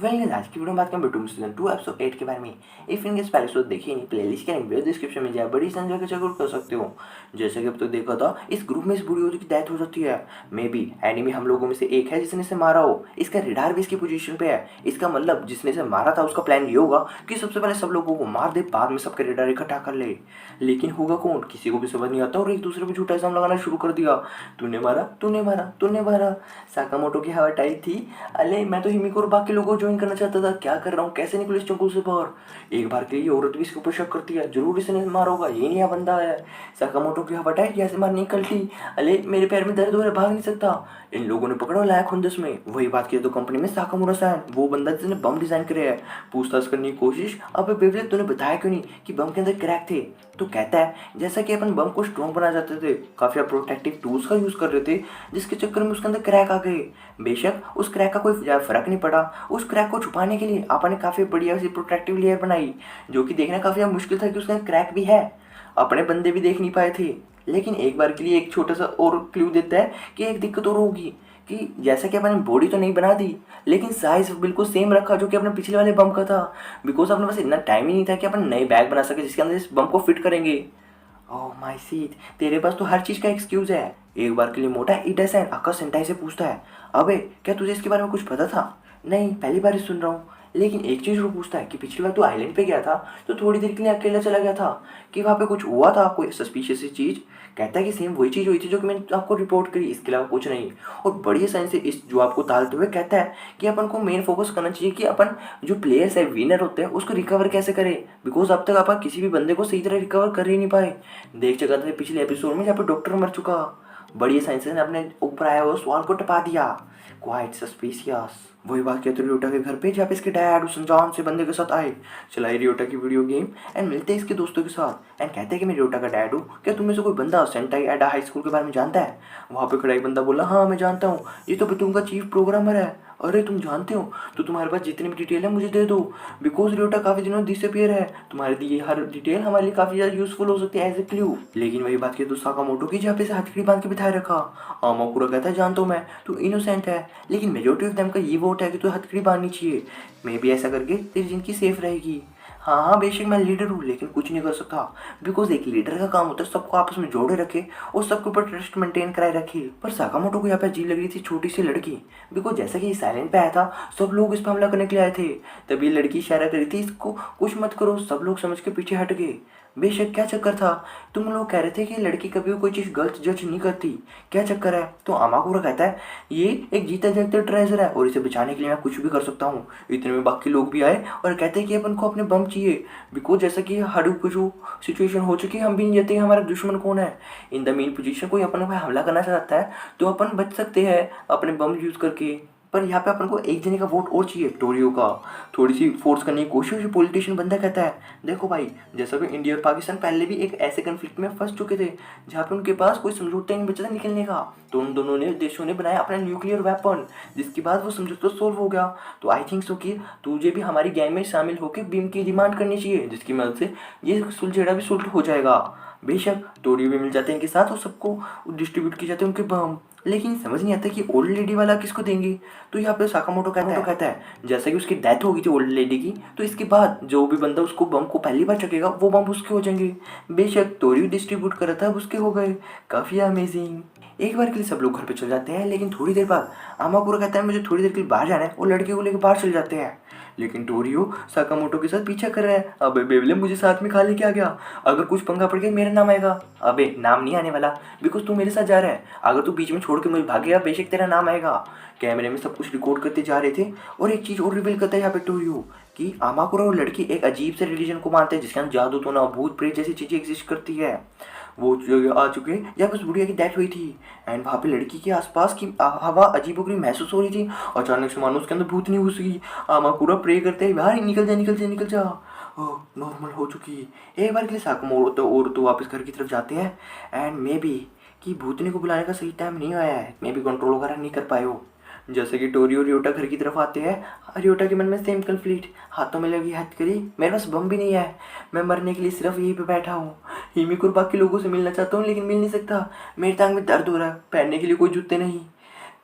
Well आज की video में बात करें बेटूम सीजन 2 एपिसोड 8 के बारे में। इफ इन गेस पहले एपिसोड देखिए नहीं, प्लेलिस्ट के लिंक डिस्क्रिप्शन में जाए बड़ी संख्या के चेकआउट कर सकते हो। जैसे कि अब तक देखा था, इस ग्रुप में इस बूढ़ी औरत की डेथ हो जाती है। मे बी एनिमी हम लोगों में से एक है जिसने इसे मारा हो। इसका रिडार भी इसकी पोजीशन पे है। इसका मतलब जिसने इसे मारा था उसका प्लान ये होगा कि सबसे पहले सब लोगों को मार दे, बाद में सबके रिडार इकट्ठा कर ले। लेकिन होगा कौन, किसी को भी समझ नहीं आता और एक दूसरे को झूठा इल्जाम लगाना शुरू कर दिया। तूने मारा, तूने मारा, तूने मारा। साकामोटो की हवा टाइट थी। अरे मैं तो हिमिको और बाकी लोगों को ज्वाइन करना चाहता था, क्या कर रहा हूँ, कैसे निकलूँ इस चंगुल से बाहर। एक बार के लिए औरत भी इसके ऊपर शक करती है, जरूर इसने मारा होगा, ये नया बंदा है। साकामोटो की हवा टाइट जैसे मार निकलती। अरे मेरे पैर में दर्द हो रहा है, भाग नहीं सकता। इन लोगों ने पकड़ा लाया खुंदस में। वही बात की तो कंपनी में साकामुरा सैन, वो बंदा जिसने बम डिजाइन करे है, पूछताछ करने की कोशिश। अब बेवले तूने बताया क्यों नहीं कि बम के अंदर क्रैक थे। तो कहता है जैसा कि अपन बम को स्ट्रॉन्ग बना जाते थे, काफी प्रोटेक्टिव टूल्स का यूज कर रहे थे, जिसके चक्कर में उसके अंदर क्रैक आ गए। बेशक उस क्रैक का कोई फर्क नहीं पड़ा। उस क्रैक को छुपाने के लिए आपने काफी बढ़िया सी प्रोटेक्टिव लेयर बनाई, जो कि देखना काफी मुश्किल था कि उसके अंदर क्रैक भी है। अपने बंदे भी देख नहीं पाए थे। लेकिन एक बार के लिए एक छोटा सा और क्लू देता है कि एक दिक्कत और होगी, कि जैसा कि अपन बॉडी तो नहीं बना दी, लेकिन साइज बिल्कुल सेम रखा जो कि अपने पिछले वाले बम का था। बिकॉज अपने पास इतना टाइम ही नहीं था कि अपन नए बैग बना सके जिसके अंदर इस बम को फिट करेंगे। ओह माय सीट, तेरे पास तो हर चीज का एक्सक्यूज है। एक बार के लिए मोटा इडसन आकाश सेंटाई से पूछता है, अबे क्या तुझे इसके बारे में कुछ पता था? नहीं, पहली बार ही सुन रहा हूँ। लेकिन एक चीज वो पूछता है कि पिछली बार तू आइलैंड पे गया था तो थोड़ी देर के लिए अकेला चला गया था, कि वहाँ पे कुछ हुआ था, कोई सस्पिशियस चीज? कहता है कि सेम वही चीज हुई थी जो कि मैंने आपको रिपोर्ट करी, इसके अलावा कुछ नहीं। और बड़ी आसानी से इस जवाब को टालते हुए कहता है कि अपन को मेन फोकस करना चाहिए कि अपन जो प्लेयर्स है, विनर होते हैं, उसको रिकवर कैसे करें। बिकॉज अब तक अपन किसी भी बंदे को सही तरह रिकवर कर ही नहीं पाए। देख चुका था पिछले एपिसोड में जहाँ पे डॉक्टर मर चुका। बड़ी साइंस ने अपने ऊपर आया हुआ सवाल को टपा दिया। Quite suspicious. वही बात कहते रियोटा के घर पे, जहाँ पे इसके डैड उस अनजान से बंदे के साथ आए, चलाई रियोटा की वीडियो गेम एंड मिलते हैं इसके दोस्तों के साथ एंड कहते हैं कि मैं रियोटा का डैड हूँ, क्या तुम में से कोई बंदा सेंटाई एडा हाई स्कूल के बारे में जानता है? वहाँ पे खड़ा एक बंदा बोला, हाँ मैं जानता हूँ, ये तो बेटूम का चीफ प्रोग्रामर है। अरे तुम जानते हो, तो तुम्हारे पास जितनी भी डिटेल है मुझे दे दो, बिकॉज रियोटा काफी दिनों डिसअपियर है। तुम्हारे दिए हर डिटेल हमारे लिए काफी ज्यादा यूजफुल हो सकती है एज ए क्लू। लेकिन वही बात की तो साकामोटो की, जहाँ पे से हथकड़ी बांध के बिठाए रखा। आमाकुरा कहता है जानता हूँ मैं, तू इनोसेंट है, लेकिन मेजोरिटी ऑफ देम का ये वोट है कि तू हथकड़ी बांधनी चाहिए। मे भी ऐसा करके तेरी जिंदगी सेफ रहेगी। हाँ हाँ बेशक मैं लीडर हूँ, लेकिन कुछ नहीं कर सकता। बिकॉज एक लीडर का काम होता है सबको आपस में जोड़े रखे और सबके ऊपर ट्रस्ट मेंटेन कराए रखे। पर साकामोटो को यहाँ पे अजीब लग रही थी छोटी सी लड़की। बिकॉज जैसा कि ये साइलेंट पे आया था, सब लोग इस पर हमला करने के लिए आए थे। तभी लड़की इशारा करी थी इसको कुछ मत करो, सब लोग समझ के पीछे हट गए। बेशक क्या चक्कर था? तुम लोग कह रहे थे कि लड़की कभी कोई चीज गलत जज नहीं करती, क्या चक्कर है? तो अमाकुरा कहता है ये एक जीता जागता ट्रेजर है और इसे बचाने के लिए मैं कुछ भी कर सकता हूँ। इतने में बाकी लोग भी आए और कहते हैं कि अपन को अपने बम चाहिए। बिकॉज जैसा कि हाडूप जो सिचुएशन हो चुकी है, हम भी नहीं जानते हमारा दुश्मन कौन है। इन द मेन पोजीशन कोई अपन पर हमला करना चाहता है तो अपन बच सकते हैं अपने बम यूज करके। पर यहाँ पे अपन को एक जने का वोट और चाहिए, टोरियो का। थोड़ी सी फोर्स करने की कोशिश पॉलिटिशियन बंदा कहता है, देखो भाई, जैसा कि इंडिया और पाकिस्तान पहले भी एक ऐसे कन्फ्लिक्ट में फंस चुके थे जहाँ पे उनके पास कोई समझौता नहीं बचा था निकलने का, तो उन दोनों ने देशों ने बनाया अपना न्यूक्लियर वेपन, जिसके बाद वो समझौता सोल्व हो गया। तो आई थिंक सो कि तुझे भी हमारी गैंग में शामिल होकर बीम की डिमांड करनी चाहिए, जिसकी मदद से ये सुलझेड़ा भी सुलट हो जाएगा। बेशक टोरियो भी मिल जाते हैं इनके साथ और सबको डिस्ट्रीब्यूट किए जाते हैं उनके बम। लेकिन समझ नहीं आता कि ओल्ड लेडी वाला किसको देंगे। तो यहाँ पे साकामोटो कहता है जैसा कि उसकी डेथ होगी थी ओल्ड लेडी की, तो इसके बाद जो भी बंदा उसको बम को पहली बार चकेगा वो बम उसके हो जाएंगे। बेशक टोरियो डिस्ट्रीब्यूट कर रहा था, उसके हो गए। काफी अमेजिंग। एक बार के लिए सब लोग घर पे चल जाते हैं, लेकिन थोड़ी देर बाद अमाकुरा कहता है मुझे थोड़ी देर के लिए बाहर जाना है, और लड़के को लेकर बाहर चले जाते हैं। लेकिन टोरियो साकामोटो के साथ पीछा कर रहा है। अबे बेवले मुझे साथ में खा लेके आ गया, अगर कुछ पंगा पड़ गया मेरा नाम आएगा। अबे नाम नहीं आने वाला, बिकॉज तू मेरे साथ जा रहा है, अगर तू बीच में छोड़ के मुझे भागेगा बेशक तेरा नाम आएगा। कैमरे में सब कुछ रिकॉर्ड करते जा रहे थे। और एक चीज और रिवील करता है यहाँ पे टोरियो, कि अमाकुरा और लड़की एक अजीब से रिलीजन को मानते हैं जिसके अंदर जादू टोना भूत प्रेत जैसी चीजें एग्जिस्ट करती है। वो जो आ चुके जब उस बुढ़िया की डेथ हुई थी एंड वहाँ पे लड़की के आसपास की हवा अजीबोगरीब महसूस हो रही थी। अचानक से मानो उसके अंदर भूत नहीं घुस गई। आमाकुरा प्रे करते हैं बाहर निकल जा निकल जा निकल जा। ओह नॉर्मल हो चुकी। एक बार के लिए साकामोटो और तो वापस घर की तरफ जाते हैं एंड मे बी कि भूतनी को बुलाने का सही टाइम नहीं आया है, मे बी कंट्रोल वगैरह नहीं कर पाए हो। जैसे कि टोरियो रियोटा घर की तरफ आते हैं, रियोटा के मन में सेम कन्फ्लिक्ट, हाथों में लगी हथकड़ी, मेरे पास बम भी नहीं है, मैं मरने के लिए सिर्फ यहीं पे बैठा हूँ। हिमिको बाकी लोगों से मिलना चाहता हूँ लेकिन मिल नहीं सकता, मेरी टांग में दर्द हो रहा है, पहनने के लिए कोई जूते नहीं।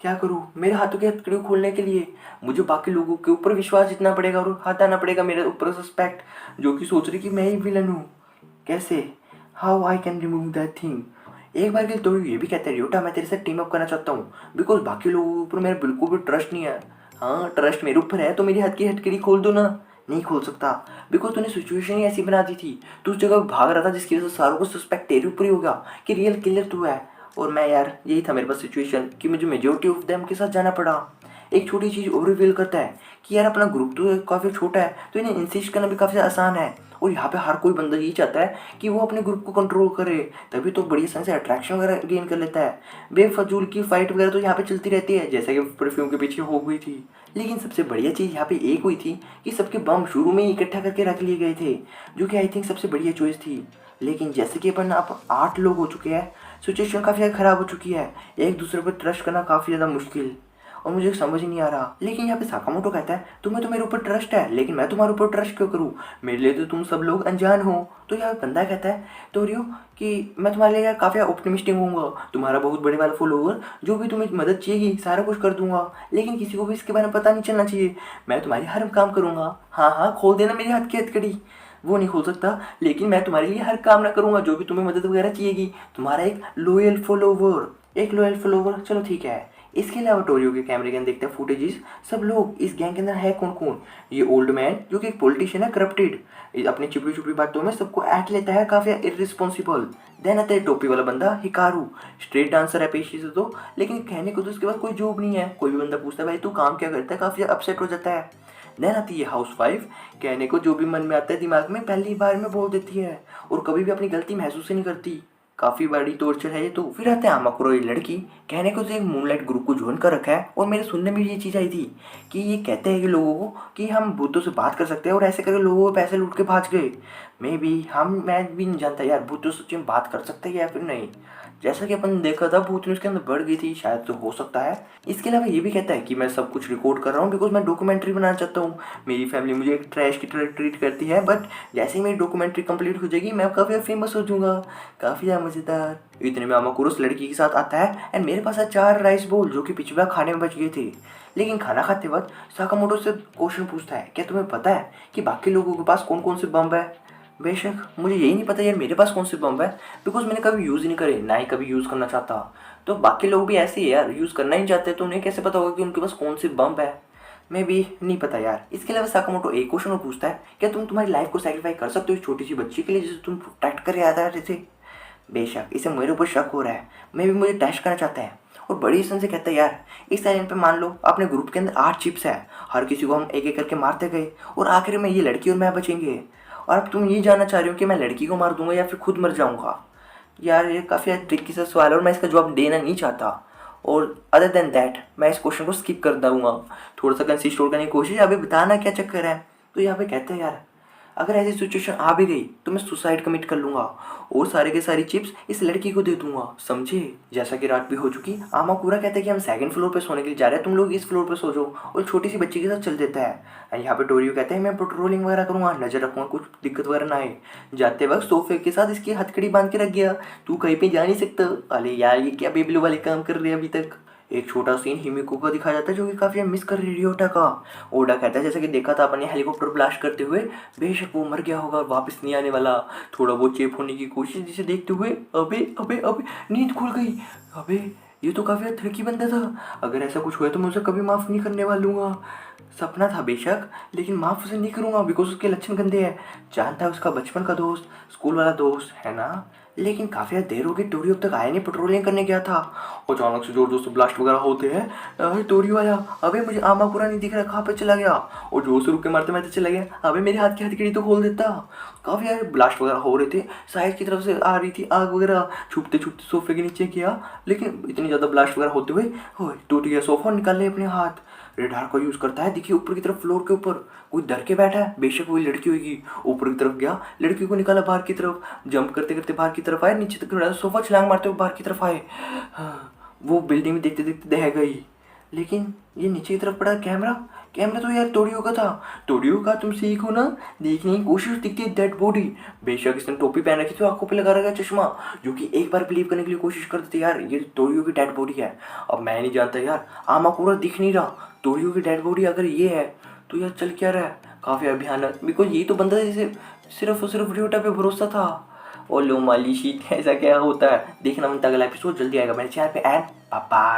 क्या करूँ, मेरे हाथों की हथकड़ी खोलने के लिए मुझे बाकी लोगों के ऊपर विश्वास जितना पड़ेगा और हटाना पड़ेगा मेरे ऊपर सस्पेक्ट, जो कि सोच रही कि मैं ही विलन हूँ। कैसे, how I can remove that thing. एक बार के लिए तो ये भी कहते हैं रियोटा मैं तेरे से टीम अप करना चाहता हूँ, बिकॉज बाकी लोगों के ऊपर मेरा बिल्कुल भी ट्रस्ट नहीं है। हाँ, ट्रस्ट मेरे ऊपर है तो मेरी हाथ की हथकड़ी खोल दो ना। नहीं खोल सकता, बिकॉज तूने सिचुएशन ही ऐसी बना दी थी। तू उस जगह भाग रहा था जिसकी वजह से सारों को सस्पेक्ट तेरे ऊपर ही होगा कि रियल किलर तू है। और मैं यार, यही था मेरे पास सिचुएशन कि मुझे मेजोरिटी ऑफ देम के साथ जाना पड़ा। एक छोटी चीज़ और रिवील करता है कि यार अपना ग्रुप तो काफ़ी छोटा है, तो इन्हें इंसिस्ट करना भी काफ़ी आसान है। और यहाँ पे हर कोई बंदा यही चाहता है कि वो अपने ग्रुप को कंट्रोल करे, तभी तो बड़ी आसानी से अट्रैक्शन वगैरह गेन कर लेता है। बेफजूल की फाइट वगैरह तो यहाँ पे चलती रहती है, जैसे कि परफ्यूम के पीछे हो गई थी। लेकिन सबसे बढ़िया चीज़ यहाँ पे एक हुई थी कि सबके बम शुरू में ही इकट्ठा करके रख लिए गए थे, जो कि आई थिंक सबसे बढ़िया चॉइस थी। लेकिन जैसे कि अपन अब 8 लोग हो चुके हैं, सिचुएशन काफ़ी ज़्यादा ख़राब हो चुकी है, एक दूसरे पर ट्रस्ट करना काफ़ी ज़्यादा मुश्किल, और मुझे समझ ही नहीं आ रहा। लेकिन यहाँ पे साकामोटो कहता है तुम्हें तो मेरे ऊपर ट्रस्ट है, लेकिन मैं तुम्हारे ऊपर ट्रस्ट क्यों करूँ, मेरे लिए तो तुम सब लोग अनजान हो। तो यहाँ पे बंदा कहता है तोरियो कि मैं तुम्हारे लिए यार काफ़ी ऑप्टिमिस्टिक हूँ, तुम्हारा बहुत बड़े वाला फॉलोवर, जो भी तुम्हें मदद चाहिए सारा कुछ कर दूंगा, लेकिन किसी को भी इसके बारे में पता नहीं चलना चाहिए। मैं तुम्हारी हर काम करूँगा। हाँ हाँ, खोल देना मेरी हाथ की हथकड़ी। वो नहीं खोल सकता, लेकिन मैं तुम्हारे लिए हर काम ना करूँगा, जो भी तुम्हें मदद वगैरह चाहिएगी। तुम्हारा एक लॉयल फॉलोवर, चलो ठीक है। इसके अलावा टोरियो के कैमरे के अंदर देखते हैं फुटेजेस, सब लोग इस गैंग के अंदर है कौन कौन। ये ओल्ड मैन जो कि एक पॉलिटिशियन है, करप्टेड, अपनी चिपड़ी चुपड़ी बातों में सबको ऐट लेता है, काफ़ी इररिस्पॉन्सिबल। देन आता है टोपी वाला बंदा हिकारू, स्ट्रीट डांसर है पेशे से तो, लेकिन कहने को तो उसके पास कोई जॉब नहीं है। कोई भी बंदा पूछता है भाई तू काम क्या करता है, काफ़ी अपसेट हो जाता है। देन आती है हाउस वाइफ, कहने को जो भी मन में आता है दिमाग में पहली बार में बोल देती है, और कभी भी अपनी गलती महसूस ही नहीं करती। काफ़ी बड़ी टॉर्चर है ये तो। फिर आते हैं आमाकुरो, ये लड़की, कहने को तो एक मूनलाइट ग्रुप को ज्वाइन कर रखा है, और मेरे सुनने में भी ये चीज़ आई थी कि ये कहते हैं कि लोगों को कि हम भूतों से बात कर सकते हैं, और ऐसे करके लोगों को पैसे लूट के भाग गए। मैं भी नहीं जानता यार भूतों से सच्ची में बात कर सकते हैं या फिर नहीं। जैसा कि अपन देखा था भूत न्यूज़ के अंदर बढ़ गई थी, शायद तो हो सकता है। इसके अलावा ये भी कहता है कि मैं सब कुछ रिकॉर्ड कर रहा हूँ बिकॉज मैं डॉक्यूमेंट्री बनाना चाहता हूँ। मेरी फैमिली मुझे एक ट्रैश की तरह ट्रीट करती है, बट जैसे ही मेरी डॉक्यूमेंट्री कंप्लीट हो जाएगी मैं काफ़ी फेमस हो जाऊँगा। काफ़ी ज़्यादा मज़ेदार। इतने में अमाकुरो उस लड़की के साथ आता है, एंड मेरे पास है 4 राइस बोल जो कि पिछले बार खाने में बच गए थे। लेकिन खाना खाते वक्त साकामोटो से क्वेश्चन पूछता है, क्या तुम्हें पता है कि बाकी लोगों के पास कौन कौन से बम है। बेशक मुझे यही नहीं पता यार मेरे पास कौन से बम है, बिकॉज मैंने कभी यूज़ ही नहीं करे, ना ही कभी यूज़ करना चाहता। तो बाकी लोग भी ऐसे ही यार, यूज़ करना ही चाहते, तो उन्हें कैसे पता होगा कि उनके पास कौन से बम है। मैं भी नहीं पता यार। इसके अलावा साकामोटो एक क्वेश्चन और पूछता है, क्या तुम तुम्हारी लाइफ को सेक्रीफाइस कर सकते हो इस छोटी सी बच्ची के लिए जिसे तुम प्रोटेक्ट कर आ रहे थे। बेशक इसे मेरे ऊपर शक हो रहा है, मैं भी मुझे टेस्ट करना चाहता है। और बड़ी सन से कहता है यार इस आइलैंड पे मान लो अपने ग्रुप के अंदर 8 चिप्स है, हर किसी को हम एक एक करके मारते गए, और आखिर में ये लड़की और मैं बचेंगे, और अब तुम ये जानना चाह रही हो कि मैं लड़की को मार दूंगा या फिर खुद मर जाऊंगा। यार ये काफ़ी ट्रिकी सा सवाल है और मैं इसका जवाब देना नहीं चाहता। और अदर देन दैट मैं इस क्वेश्चन को स्किप कर दूंगा, थोड़ा सा कंसिस्ट करने की कोशिश, अभी बताना क्या चक्कर है। तो यहाँ पे कहते हैं यार अगर ऐसी सिचुएशन आ भी गई तो मैं सुसाइड कमिट कर लूँगा, और सारे के सारी चिप्स इस लड़की को दे दूंगा, समझे। जैसा कि रात भी हो चुकी, आमाकुरा कहता है कि हम 2nd फ्लोर पे सोने के लिए जा रहे हैं, तुम लोग इस फ्लोर पे सो जाओ, और छोटी सी बच्ची के साथ चल देता है। यहाँ पे टोरियो कहते हैं मैं पेट्रोलिंग वगैरह करूँगा, नजर रखूँगा कुछ दिक्कत वगैरह ना आए। जाते वक्त सोफे के साथ इसकी हथकड़ी बांध के रख गया, तू कहीं पे जा नहीं सकता। अरे यार ये क्या बेबलू वाले काम कर रहे हैं अभी तक। एक छोटा सीन हिमिको का दिखाया जाता है जो कि काफ़ी मिस कर रही है ओटा का। ओडा कहता है जैसे कि देखा था अपने हेलीकॉप्टर ब्लास्ट करते हुए, बेशक वो मर गया होगा, वापस नहीं आने वाला। थोड़ा बहुत चेप होने की कोशिश जिसे देखते हुए अबे अबे अबे नींद खुल गई। अबे ये तो काफ़ी थकी बंदा था, अगर ऐसा कुछ हुआ तो मैं उसे कभी माफ़ नहीं करने वालूंगा। सपना था बेशक, लेकिन माफ़ उसे नहीं करूँगा बिकॉज उसके लक्षण गंदे हैं। जानता है उसका बचपन का दोस्त, स्कूल वाला दोस्त है ना। लेकिन काफ़ी देर हो गई, टोरियो अब तक आया नहीं, पेट्रोलिंग करने गया था। अचानक से जोर जोर से ब्लास्ट वगैरह होते हैं। अरे टोरियो आया, अबे मुझे आमाकुरा नहीं दिख रहा, कहाँ पे चला गया। और जोर से रुक के मारते मारते चला गया, अबे मेरे हाथ की हथकड़ी तो खोल देता। काफ़ी यार ब्लास्ट वगैरह हो रहे थे, साइड की तरफ से आ रही थी आग वगैरह, छुपते छुपते सोफे के नीचे किया, लेकिन इतनी ज़्यादा ब्लास्ट वगैरह होते हुए टूट गया सोफा, निकाल ले अपने हाथ। रेडार का यूज़ करता है, देखिए ऊपर की तरफ फ्लोर के ऊपर कोई डर के बैठा है, बेशक वही लड़की होगी। ऊपर की तरफ गया, लड़की को निकाला बाहर की तरफ, जंप करते करते बाहर की तरफ आए, नीचे तक सोफा छलांग मारते हुए बाहर की तरफ आए। वो बिल्डिंग में देखते देखते दह गई। लेकिन ये नीचे की तरफ पड़ा कैमरा, कैमरा तो यार तोड़ियो का था। तोड़ियो का तुम सीखो ना, देखने की कोशिश, दिखती है डेड बॉडी। बेशक इसने टोपी पहन रखी थी, आंखों पे लगा रखा है चश्मा, जो कि एक बार बिलीव करने के लिए कोशिश करते थे यार ये तोड़ियो की डेड बॉडी है। अब मैं नहीं जानता यार, आमा पूरा दिख नहीं रहा, तोड़ियो की डेड बॉडी अगर ये है तो यार चल क्या रहा है, काफी भयानक। बिकॉज ये तो बंदा जैसे सिर्फ और सिर्फ रियोटा पे भरोसा था। ओ लो मालिशी, ऐसा क्या होता है, देखना मन अगला एपिसोड जल्दी आएगा मेरे चैनल पे। And bye.